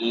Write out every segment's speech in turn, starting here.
A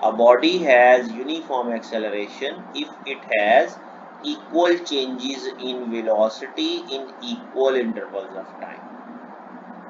A body has uniform acceleration if it has equal changes in velocity in equal intervals of time۔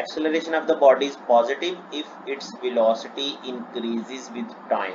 Acceleration of the body is positive if its velocity increases with time۔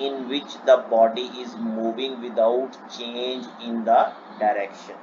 in which the body is moving without change in the direction۔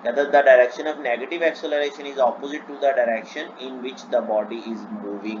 The direction of negative acceleration is opposite to the direction in which the body is moving.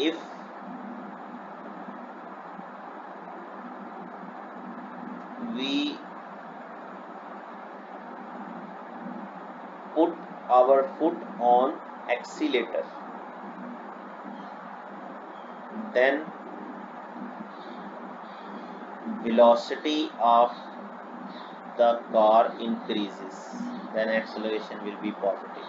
if we put our foot on accelerator then velocity of the car increases then acceleration will be positive.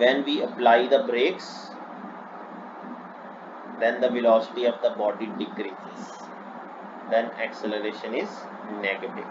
when we apply the brakes then the velocity of the body decreases then acceleration is negative.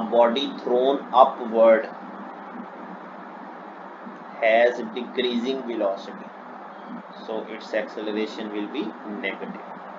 a body thrown upward has decreasing velocity so its acceleration will be negative.